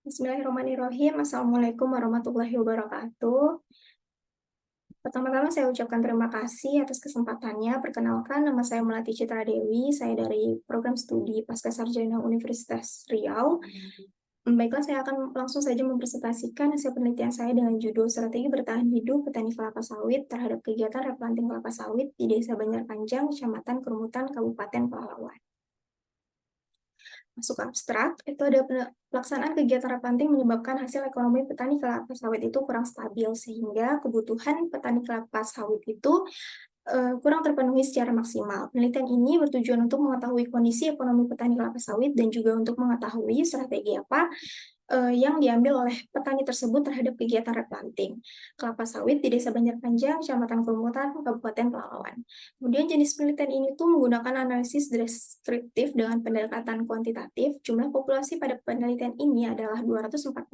Bismillahirrahmanirrahim. Assalamualaikum warahmatullahi wabarakatuh. Pertama-tama saya ucapkan terima kasih atas kesempatannya. Perkenalkan, nama saya Melati Citra Dewi. Saya dari program studi Pascasarjana Universitas Riau. Baiklah, saya akan langsung saja mempresentasikan hasil penelitian saya dengan judul Strategi Bertahan Hidup Petani Kelapa Sawit terhadap kegiatan replanting kelapa sawit di Desa Banjarpanjang, Kecamatan Kerumutan, Kabupaten Pelalawan. Masuk abstrak, itu ada pelaksanaan kegiatan replanting menyebabkan hasil ekonomi petani kelapa sawit itu kurang stabil, sehingga kebutuhan petani kelapa sawit itu kurang terpenuhi secara maksimal. Penelitian ini bertujuan untuk mengetahui kondisi ekonomi petani kelapa sawit dan juga untuk mengetahui strategi apa yang diambil oleh petani tersebut terhadap kegiatan replanting kelapa sawit di Desa Banjarpanjang, Kecamatan Kerumutan, Kabupaten Pelalawan. Kemudian jenis penelitian ini tuh menggunakan analisis deskriptif dengan pendekatan kuantitatif. Jumlah populasi pada penelitian ini adalah 245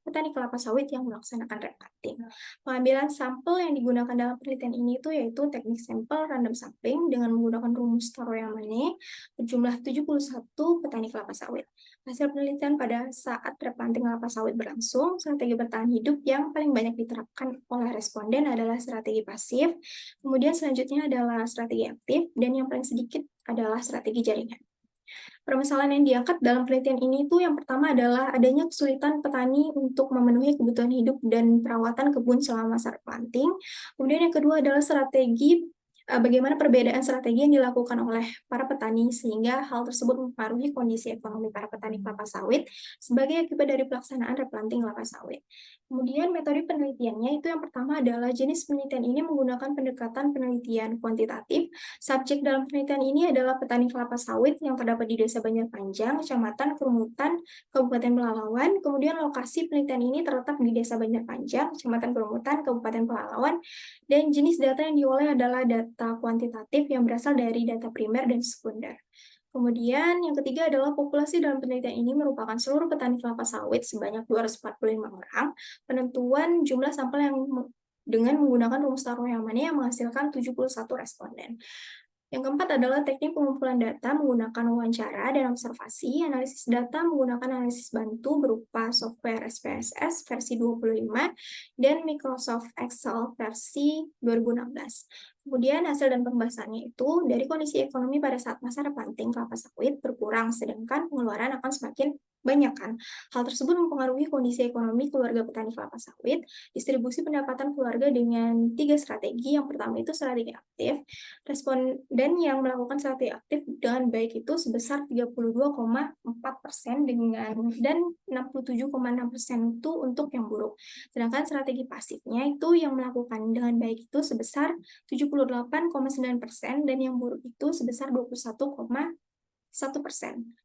petani kelapa sawit yang melaksanakan replanting. Pengambilan sampel yang digunakan dalam penelitian ini itu yaitu teknik sampel random sampling dengan menggunakan rumus Taro-Yamane berjumlah 71 petani kelapa sawit. Hasil penelitian pada saat replanting kelapa sawit berlangsung, strategi bertahan hidup yang paling banyak diterapkan oleh responden adalah strategi pasif, kemudian selanjutnya adalah strategi aktif, dan yang paling sedikit adalah strategi jaringan. Permasalahan yang diangkat dalam penelitian ini itu yang pertama adalah adanya kesulitan petani untuk memenuhi kebutuhan hidup dan perawatan kebun selama masa replanting. Kemudian yang kedua adalah strategi bagaimana perbedaan strategi yang dilakukan oleh para petani sehingga hal tersebut mempengaruhi kondisi ekonomi para petani kelapa sawit sebagai akibat dari pelaksanaan replanting kelapa sawit. Kemudian metode penelitiannya itu yang pertama adalah jenis penelitian ini menggunakan pendekatan penelitian kuantitatif. Subjek dalam penelitian ini adalah petani kelapa sawit yang terdapat di Desa Banjarpanjang, Kecamatan Kerumutan, Kabupaten Pelalawan. Kemudian lokasi penelitian ini terletak di Desa Banjarpanjang, Kecamatan Kerumutan, Kabupaten Pelalawan. Dan jenis data yang diolah adalah data kuantitatif yang berasal dari data primer dan sekunder. Kemudian yang ketiga adalah populasi dalam penelitian ini merupakan seluruh petani kelapa sawit sebanyak 245 orang. Penentuan jumlah sampel yang dengan menggunakan rumus Taro-Yamane yang menghasilkan 71 responden. Yang keempat adalah teknik pengumpulan data menggunakan wawancara dan observasi, analisis data menggunakan analisis bantu berupa software SPSS versi 25 dan Microsoft Excel versi 2016. Kemudian hasil dan pembahasannya itu dari kondisi ekonomi pada saat masa replanting kelapa sawit berkurang, sedangkan pengeluaran akan semakin banyak kan. Hal tersebut mempengaruhi kondisi ekonomi keluarga petani kelapa sawit, distribusi pendapatan keluarga dengan 3 strategi. Yang pertama itu strategi aktif, responden yang melakukan strategi aktif dengan baik itu sebesar 32,4% dan 67,6% itu untuk yang buruk. Sedangkan strategi pasifnya itu yang melakukan dengan baik itu sebesar 78,9% dan yang buruk itu sebesar 21,1%.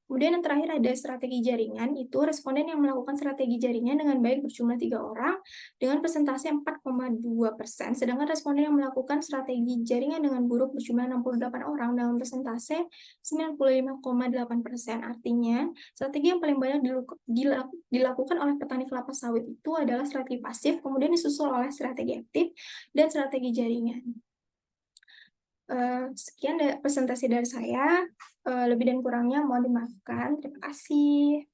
Kemudian yang terakhir ada strategi jaringan, itu responden yang melakukan strategi jaringan dengan baik berjumlah 3 orang dengan persentase 4,2%, sedangkan responden yang melakukan strategi jaringan dengan buruk berjumlah 68 orang dengan persentase 95,8%. Artinya, strategi yang paling banyak dilakukan oleh petani kelapa sawit itu adalah strategi pasif, kemudian disusul oleh strategi aktif dan strategi jaringan. Sekian presentasi dari saya. Lebih dan kurangnya mohon dimaafkan. Terima kasih.